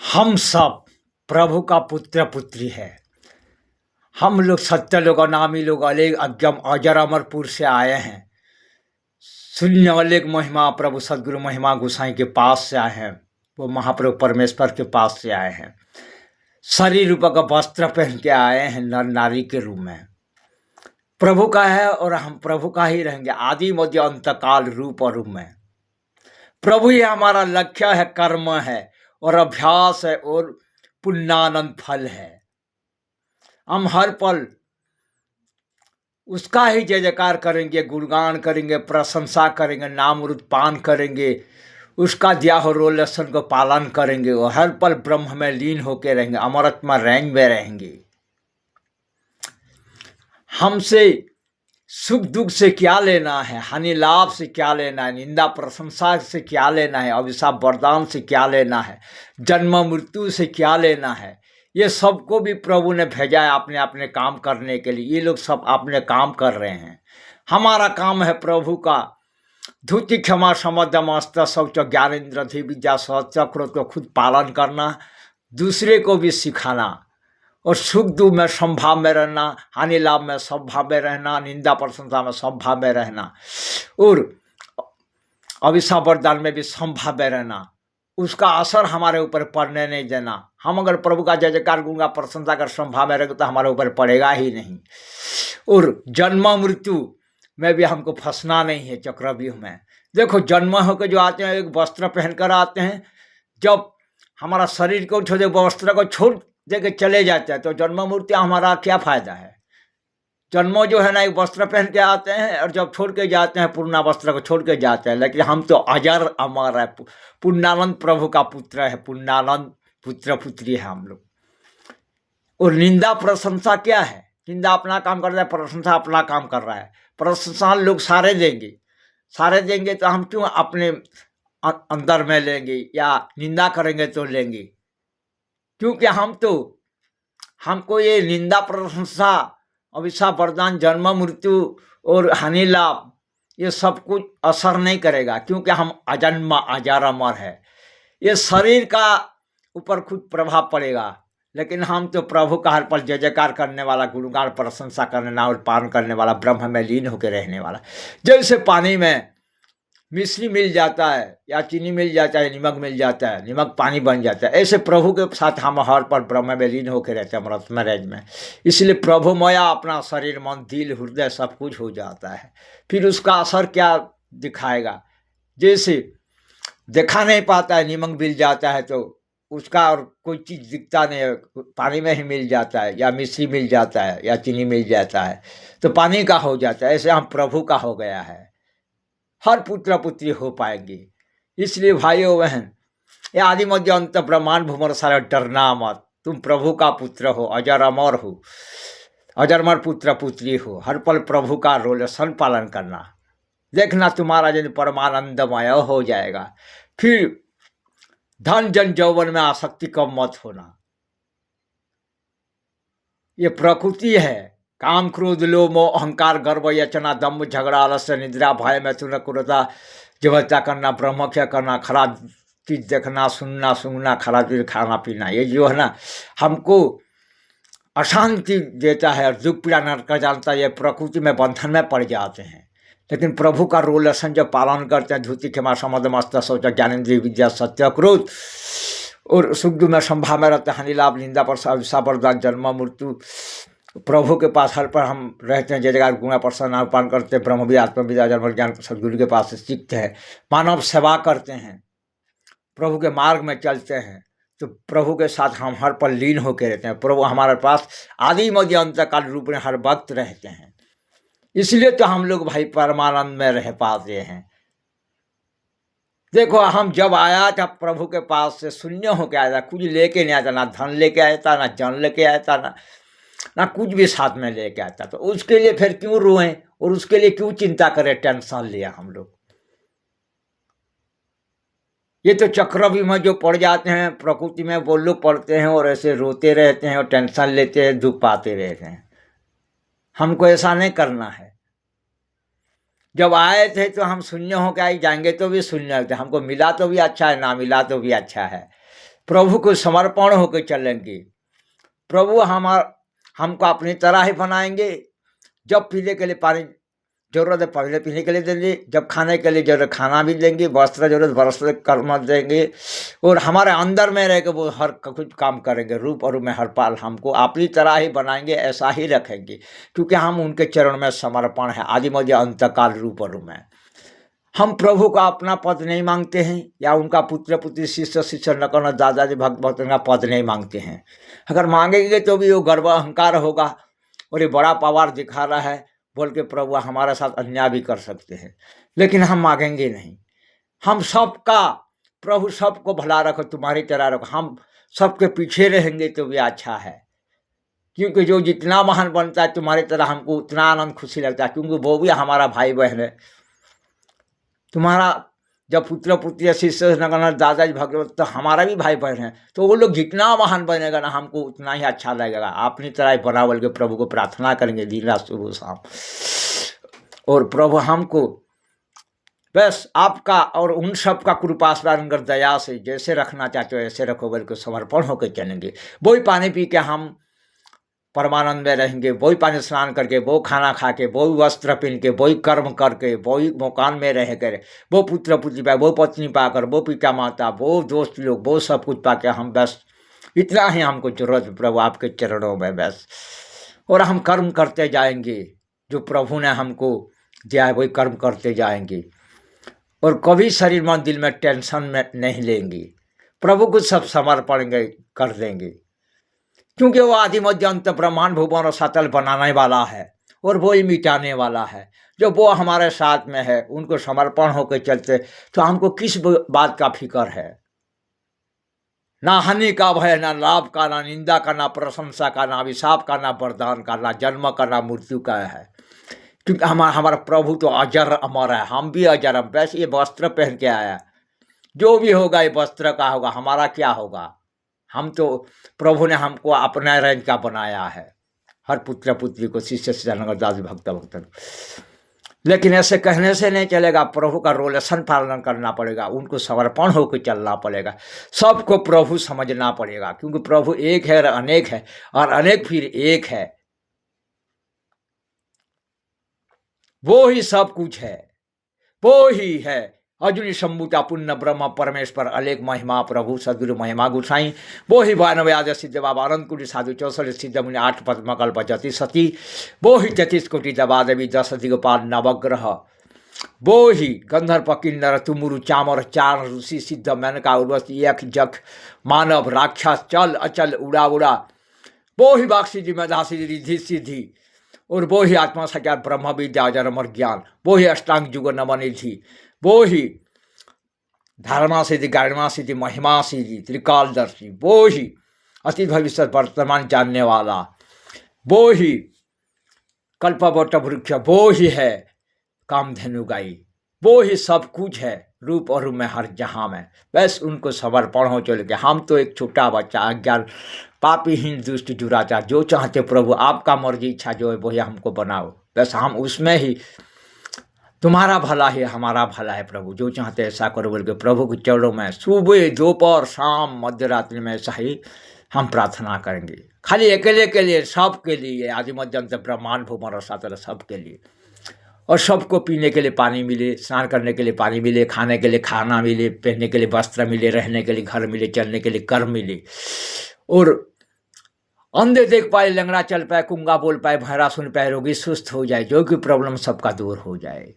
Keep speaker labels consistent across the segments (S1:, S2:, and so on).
S1: हम सब प्रभु का पुत्र पुत्री है। हम लोग सत्यलोक अनामी लोग अलेग अज्ञम अजर अमरपुर से आए हैं। शून्य अलेग महिमा प्रभु सदगुरु महिमा गोसाई के पास से आए हैं। वो महाप्रभु परमेश्वर के पास से आए हैं। शरीर रूप का वस्त्र पहन के आए हैं नर नारी के रूप में। प्रभु का है और हम प्रभु का ही रहेंगे आदि मध्य अंतकाल रूप और रूप में। प्रभु ही हमारा लक्ष्य है, कर्म है और अभ्यास है और पुण्यानंद फल है। हम हर पल उसका ही जय जयकार करेंगे, गुणगान करेंगे, प्रशंसा करेंगे, नाम उत्पान करेंगे, उसका दिया हो रोलेसन को पालन करेंगे और हर पल ब्रह्म में लीन होकर रहेंगे, अमरत्मा रैंग में रहेंगे। हमसे सुख दुख से क्या लेना है, हानि लाभ से क्या लेना है, निंदा प्रशंसा से क्या लेना है, अभिशाप वरदान से क्या लेना है, जन्म मृत्यु से क्या लेना है। ये सबको भी प्रभु ने भेजा है अपने अपने काम करने के लिए। ये लोग सब अपने काम कर रहे हैं। हमारा काम है प्रभु का धुति क्षमा समदम अस्त्र शौच ज्ञान इंद्र धी विद्या सहज क्रोध को खुद पालन करना, दूसरे को भी सिखाना और सुख दुख में समभाव में रहना, हानि लाभ में समभाव में रहना, निंदा प्रशंसा में समभाव में रहना और अभिशाप वरदान में भी समभाव में रहना। उसका असर हमारे ऊपर पड़ने नहीं देना। हम अगर प्रभु का जय जयकार गुणगान प्रशंसा कर समभाव में रहेंगे तो हमारे ऊपर पड़ेगा ही नहीं। और जन्म मृत्यु में भी हमको फंसना नहीं है चक्रव्यूह में। देखो, जन्म होकर जो आते हैं एक वस्त्र पहनकर आते हैं। जब हमारा शरीर को छोड़ वस्त्र को छोड़ दे के चले जाते हैं तो जन्म मृत्यु हमारा क्या फायदा है। जन्मों जो है ना एक वस्त्र पहन के आते हैं और जब छोड़ के जाते हैं पूर्णा वस्त्र को छोड़ के जाते हैं। लेकिन हम तो अजर अमर है, पुण्यानंद प्रभु का पुत्र है, पुण्यानंद पुत्र पुत्री है हम लोग। और निंदा प्रशंसा क्या है? निंदा अपना काम कर रहा है, प्रशंसा अपना काम कर रहा है। प्रशंसा लोग सारे देंगे तो हम क्यों अपने अंदर में लेंगे या निंदा करेंगे तो लेंगे? क्योंकि हमको ये निंदा प्रशंसा अभिशाप वरदान जन्म मृत्यु और हानि लाभ ये सब कुछ असर नहीं करेगा, क्योंकि हम अजन्मा अजर अमर है। ये शरीर का ऊपर खुद प्रभाव पड़ेगा, लेकिन हम तो प्रभु का हर पल जय जयकार करने वाला, गुणगान प्रशंसा करने नाम पालन करने वाला, ब्रह्म में लीन होकर रहने वाला। जैसे पानी में मिश्री मिल जाता है या चीनी मिल जाता है, नमक मिल जाता है, नमक पानी बन जाता है, ऐसे प्रभु के साथ हम हर पर ब्रह्म में लीन होकर रहते हैं, अमृतमय रज में। इसलिए प्रभु मोया अपना शरीर मन दिल हृदय सब कुछ हो जाता है। फिर उसका असर क्या दिखाएगा? जैसे देखा नहीं पाता है, नमक मिल जाता है तो उसका और कोई चीज़ दिखता नहीं है, पानी में ही मिल जाता है, या मिश्री मिल जाता है या चीनी मिल जाता है तो पानी का हो जाता है। ऐसे हम प्रभु का हो गया है, हर पुत्र पुत्री हो पाएंगे। इसलिए भाइयों बहन, ये आदि मध्य अंत ब्रह्मांड भूमर सारा डरना मत। तुम प्रभु का पुत्र हो, अजर अमर हो, अजरमर पुत्र पुत्री हो। हर पल प्रभु का रोलेसन पालन करना, देखना तुम्हारा जन परमानंदमय हो जाएगा। फिर धन जन यौवन में आसक्ति कम मत होना। ये प्रकृति है। काम क्रोध लोभ मोह अहंकार गर्व याचना दम्भ झगड़ा आलस्य निद्रा भय मैथुन क्रूरता जबरता करना, ब्रह्मख्य करना, खराब चीज देखना, सुनना सूंघना, खराब चीज खाना पीना, ये जो है ना हमको अशांति देता है और दुख पीड़ा नरक जानता है। ये प्रकृति में बंधन में पड़ जाते हैं। लेकिन प्रभु का रोलेसन जब पालन करते हैं, धुति क्षमा समद मस्त शौच ज्ञानेन्द्रिय विद्या सत्य क्रोध और सुख दुख में संभाव में रहते हैं, हानि लाभ निंदा पर अभिशाप वरदान जन्म मृत्यु, प्रभु के पास हर पर हम रहते हैं, जय जयकार गुणा प्रसन्न पान करते हैं, ब्रह्म विद्या आत्मविद्या जन्म ज्ञान सदगुरु के पास से सीखते हैं, मानव सेवा करते हैं, प्रभु के मार्ग में चलते हैं, तो प्रभु के साथ हम हर पल लीन होकर रहते हैं। प्रभु हमारे पास आदि मध्य अंत काल रूप में हर वक्त रहते हैं। इसलिए तो हम लोग भाई परमानंद में रह पाते हैं। देखो, हम जब आया था प्रभु के पास से शून्य होकर आया था, कुछ लेके नहीं आया था, ना धन लेके आया था, ना जन लेके आया था, ना कुछ भी साथ में लेके आया था। तो उसके लिए फिर क्यों रोएं और उसके लिए क्यों चिंता करें, टेंशन लिया हम लोग। ये तो चक्रव्यूह में जो पड़ जाते हैं प्रकृति में, वो लोग पड़ते हैं और ऐसे रोते रहते हैं और टेंशन लेते हैं, दुख पाते रहते हैं। हमको ऐसा नहीं करना है। जब आए थे तो हम शून्य होकर आई, जाएंगे तो भी शून्य थे। हमको मिला तो भी अच्छा है, ना मिला तो भी अच्छा है। प्रभु को समर्पण होकर चलेंगे। प्रभु हमको अपनी तरह ही बनाएंगे। जब पीने के लिए पानी जरूरत है पहले पीने के लिए देंगे, जब खाने के लिए जरूरत खाना भी देंगे, वस्त्र जरूरत वस्त्र कर्म देंगे, और हमारे अंदर में रह के वो हर कुछ काम करेंगे। रूप और में हर पाल हमको अपनी तरह ही बनाएंगे, ऐसा ही रखेंगे, क्योंकि हम उनके चरण में समर्पण है। आदि मध्य अंतकाल रूप और में हम प्रभु का अपना पद नहीं मांगते हैं, या उनका पुत्र पुत्री शिष्य शिष्य नकन दादाजी भक्त भक्त का पद नहीं मांगते हैं। अगर मांगेंगे तो भी वो गर्व अहंकार होगा, और ये बड़ा पावर दिखा रहा है बोल के प्रभु हमारे साथ अन्याय भी कर सकते हैं। लेकिन हम मांगेंगे नहीं। हम सबका प्रभु सबको भला रखो, तुम्हारी तरह रखो। हम सबके पीछे रहेंगे तो भी अच्छा है, क्योंकि जो जितना महान बनता है तुम्हारी तरह हमको उतना आनंद खुशी लगता है, क्योंकि वो भी हमारा भाई बहन है। तुम्हारा जब पुत्र पुत्री शिष्य नगर दादाजी भगवत तो हमारा भी भाई बहन है, तो वो लोग जितना महान बनेगा ना हमको उतना ही अच्छा लगेगा। अपनी तरह ही बना बोल के प्रभु को प्रार्थना करेंगे दिन रात सुबह शाम। और प्रभु हमको बस आपका और उन सब का कृपा स्मरण दया से जैसे रखना चाहते हो ऐसे रखो बोल के समर्पण होकर चलेंगे। वही पानी पी के हम परमानंद में रहेंगे, वही पानी स्नान करके, वो खाना खा के, वही वस्त्र पहन के, वही कर्म करके, वही मकान में रह कर, वो पुत्र पुत्री पाए, वो पत्नी पाकर, वो पिता माता, वो दोस्त लोग, वो सब कुछ पाके हम बस इतना ही हमको जरूरत प्रभु आपके चरणों में बस। और हम कर्म करते जाएंगे, जो प्रभु ने हमको दिया है वही कर्म करते जाएंगे, और कभी शरीर मन दिल में टेंशन में नहीं लेंगे। प्रभु को सब समर्पण कर देंगे, क्योंकि वो आदि मध्य अंत ब्रह्मांड भुवन और सतल बनाने वाला है, और वो ही मिटाने वाला है। जो वो हमारे साथ में है, उनको समर्पण होकर चलते तो हमको किस बात का फिक्र है। ना हानि का भय, ना लाभ का, ना निंदा का, ना प्रशंसा का, ना अभिशाप का, ना वरदान का, ना जन्म का, ना मृत्यु का है, क्योंकि हमारा प्रभु तो अजर अमर है। हम भी अजर हम बस ये वस्त्र पहन के आया, जो भी होगा ये वस्त्र का होगा, हमारा क्या होगा। हम तो प्रभु ने हमको अपना रंग का बनाया है, हर पुत्र पुत्री को शिष्य शिष्य दास भक्त भक्त। लेकिन ऐसे कहने से नहीं चलेगा, प्रभु का रोलेशन पालन करना पड़ेगा, उनको समर्पण होकर चलना पड़ेगा, सबको प्रभु समझना पड़ेगा, क्योंकि प्रभु एक है और अनेक है, और अनेक फिर एक है। वो ही सब कुछ है, वो ही है अजुनि सम्भूता पुण्य ब्रह्म परमेश्वर अलेख महिमा प्रभु सदगुरु महिमा गुसाई। वो ही 92 आदि सिद्ध बाबा अनंत कोटि साधु 64 सिद्ध मुनि 8 पद्मकल्प जति सती। वो ही 33 कोटि दबा देवी 10 दिगपाल नवग्रह। वो ही गंधर्व किन्नर तुमुरु चामर चार ऋषि सिद्ध मेनका उर्वशी यख जख मानव राक्षस चल अचल उड़ा उड़ा। वो ही वाक सिद्धि मेधा सिद्धि रिद्धि सिद्धि, और वो ही आत्मा सज्ञान ब्रह्म विद्या जन्म ज्ञान। वो ही अष्टांग जुग नवनिधि। वो ही धर्मा सिद्धि गारणमा सिद्धि महिमा सिद्धि त्रिकालदर्शी। वो ही अतीत भविष्य वर्तमान जानने वाला। वो ही कल्पवट वृक्ष। वो ही है कामधेनु गाई। वो ही सब कुछ है रूप और रूप में हर जहाँ में। बस उनको समर्पण हो चल के। हम तो एक छोटा बच्चा अज्ञान पापीहीन दुष्ट दुराचार, जो चाहते प्रभु आपका मर्जी इच्छा जो है वही हमको बनाओ, बस हम उसमें ही तुम्हारा भला है हमारा भला है प्रभु, जो चाहते ऐसा करो बोल के प्रभु के चरणों में सुबह दोपहर शाम मध्य रात्रि में ऐसा ही हम प्रार्थना करेंगे। खाली अकेले के लिए, सब के लिए, आदि मध्य अंत ब्रह्मांड भूमन और सातल सब के लिए। और सबको पीने के लिए पानी मिले, स्नान करने के लिए पानी मिले, खाने के लिए खाना मिले, पहनने के लिए वस्त्र मिले, रहने के लिए घर मिले, चलने के लिए कर मिले। और अंधे देख पाए, लंगड़ा चल पाए, कुंगा बोल पाए, बहरा सुन पाए, रोगी सुस्त हो जाए, जो कि प्रॉब्लम सबका दूर हो जाए।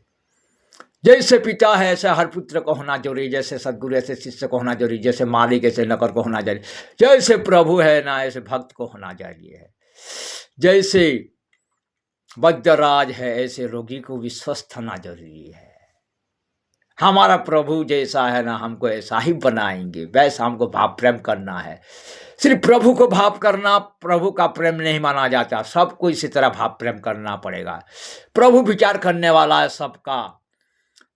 S1: जैसे पिता है ऐसे हर पुत्र को होना जरूरी, जैसे सदगुरु ऐसे शिष्य को होना जरूरी, जैसे मालिक ऐसे नौकर को होना जरूरी, जैसे प्रभु है ना ऐसे भक्त को होना जरूरी है, जैसे वैद्यराज है ऐसे रोगी को भी स्वस्थ होना जरूरी है। हमारा प्रभु जैसा है ना हमको ऐसा ही बनाएंगे। वैसा हमको भाव प्रेम करना है। सिर्फ प्रभु को भाव करना प्रभु का प्रेम नहीं माना जाता, सबको इसी तरह भाव प्रेम करना पड़ेगा। प्रभु विचार करने वाला है सबका,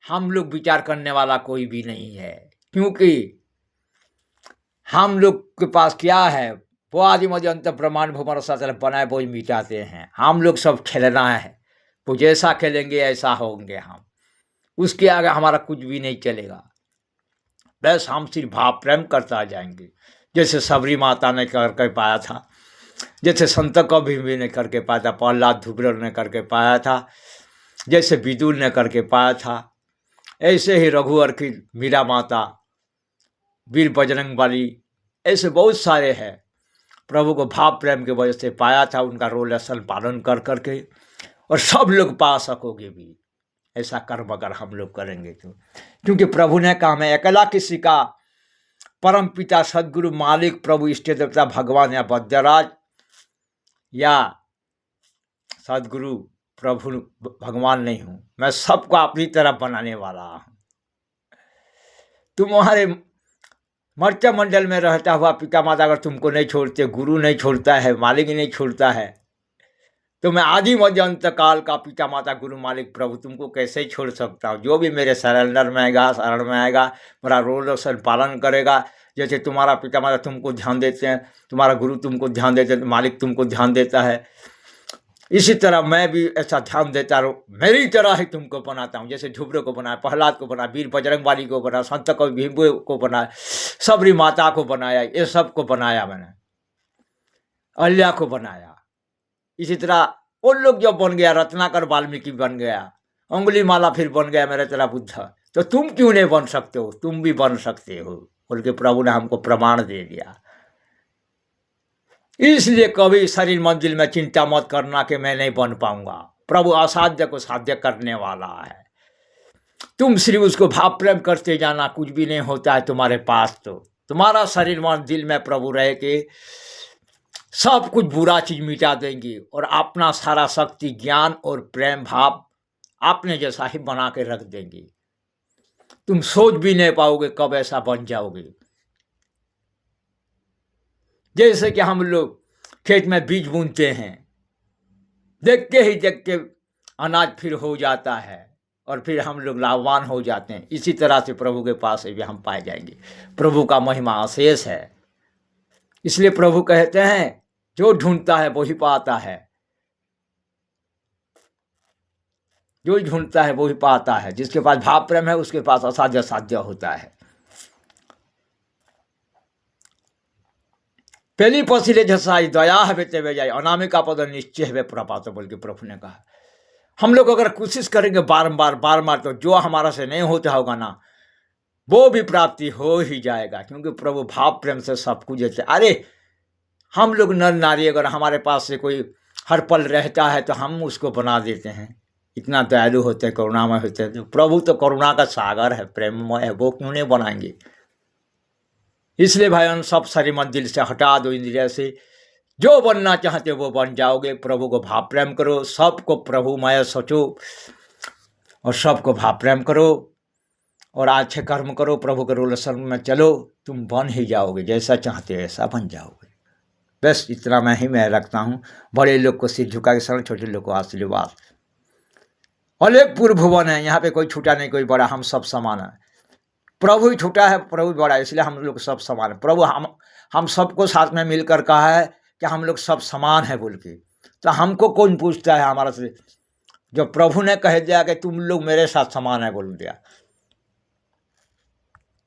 S1: हम लोग विचार करने वाला कोई भी नहीं है, क्योंकि हम लोग के पास क्या है, वो आदि मध्य अंत ब्रह्मांड भूमर साथ बनाए वो ही मिटाते हैं। हम लोग सब खेलना है, वो जैसा खेलेंगे ऐसा होंगे हम, उसके आगे हमारा कुछ भी नहीं चलेगा। बस हम सिर्फ भाव प्रेम करता जाएंगे, जैसे सबरी माता ने करके पाया था, जैसे संत कबीर भी ने करके पाया था, प्रहलाद ध्रुव ने करके पाया था, जैसे विदुर ने करके पाया था, ऐसे ही रघुवर की मीरा माता, वीर बजरंग बली, ऐसे बहुत सारे हैं प्रभु को भाव प्रेम की वजह से पाया था, उनका रोल असल पालन कर करके, और सब लोग पा सकोगे भी ऐसा कर्म अगर हम लोग करेंगे तो। क्योंकि प्रभु ने कहा मैं अकेला किसी का, परम पिता सदगुरु मालिक प्रभु इष्ट देवता भगवान या बद्यराज या सदगुरु प्रभु भगवान नहीं हूँ, मैं सबको अपनी तरफ बनाने वाला हूँ। तुम्हारे मर्त्य मंडल में रहता हुआ पिता माता अगर तुमको नहीं छोड़ते, गुरु नहीं छोड़ता है, मालिक नहीं छोड़ता है, तो मैं आदि मध्य अंत काल का पिता माता गुरु मालिक प्रभु तुमको कैसे ही छोड़ सकता हूँ। जो भी मेरे सरेंडर में आएगा, शरण में आएगा, मेरा रोल अवसर पालन करेगा, जैसे तुम्हारा पिता माता तुमको ध्यान देते हैं, तुम्हारा गुरु तुमको ध्यान देते हैं, मालिक तुमको ध्यान देता है, इसी तरह मैं भी ऐसा ध्यान देता रहूँ, मेरी तरह ही तुमको बनाता हूँ। जैसे ध्रुव को बनाया, प्रहलाद को बनाया, वीर बजरंग बली को बनाया, संत कबीर को बनाया, सबरी माता को बनाया, ये सब को बनाया मैंने, अल्लाह को बनाया। इसी तरह उन लोग जो बन गया, रत्नाकर वाल्मीकि बन गया, अंगुली माला फिर बन गया मेरे तरह बुद्ध, तो तुम क्यों नहीं बन सकते हो? तुम भी बन सकते हो, बोल के प्रभु ने हमको प्रमाण दे दिया। इसलिए कभी शरीर मंजिल में चिंता मत करना कि मैं नहीं बन पाऊंगा। प्रभु असाध्य को साध्य करने वाला है। तुम सिर्फ उसको भाव प्रेम करते जाना, कुछ भी नहीं होता है तुम्हारे पास। तो तुम्हारा शरीर मन दिल में प्रभु रहे कि सब कुछ बुरा चीज मिटा देंगी और अपना सारा शक्ति ज्ञान और प्रेम भाव आपने जैसा ही बना के रख देंगी। तुम सोच भी नहीं पाओगे कब ऐसा बन जाओगे। जैसे कि हम लोग खेत में बीज बुनते हैं, देख के अनाज फिर हो जाता है और फिर हम लोग लाभवान हो जाते हैं। इसी तरह से प्रभु के पास भी हम पाए जाएंगे। प्रभु का महिमा अशेष है। इसलिए प्रभु कहते हैं जो ढूंढता है वही पाता है, जो ढूंढता है वही पाता है। जिसके पास भाव प्रेम है उसके पास असाध्य साध्य होता है। पहली पसीले जसाई दया है बेते वे जाए, अनामिका पद निश्चय है प्रपात, बोल के प्रभु ने कहा। हम लोग अगर कोशिश करेंगे बार तो जो हमारा से नहीं होता होगा ना, वो भी प्राप्ति हो ही जाएगा। क्योंकि प्रभु भाव प्रेम से सब कुछ देते। अरे हम लोग नर नारी अगर हमारे पास से कोई हर पल रहता है तो हम उसको बना देते हैं। इतना दयालु होते हैं, करुणामय होते हैं। तो प्रभु तो करुणा का सागर है, प्रेममय है, वो क्यों नहीं बनाएंगे। इसलिए भाई सब सारी मन दिल से हटा दो, इंद्रिय से जो बनना चाहते हो वो बन जाओगे। प्रभु को भाव प्रेम करो, सबको प्रभुमय सोचो और सबको भाव प्रेम करो और अच्छे कर्म करो, प्रभु के रोल शरण में चलो, तुम बन ही जाओगे। जैसा चाहते हो ऐसा बन जाओगे। बस इतना मैं रखता हूँ। बड़े लोग को सिर झुका के शरण, छोटे लोग को आशीर्वाद। अलेख पूर्व भुवन है, यहाँ पे कोई छोटा नहीं कोई बड़ा, हम सब समान है। प्रभु ही छोटा है, प्रभु बड़ा है, इसलिए हम लोग सब समान है। प्रभु हम सबको साथ में मिलकर कहा है कि हम लोग सब समान है बोल के। तो हमको कौन पूछता है हमारा से? जो प्रभु ने कह दिया कि तुम लोग मेरे साथ समान है बोल दिया,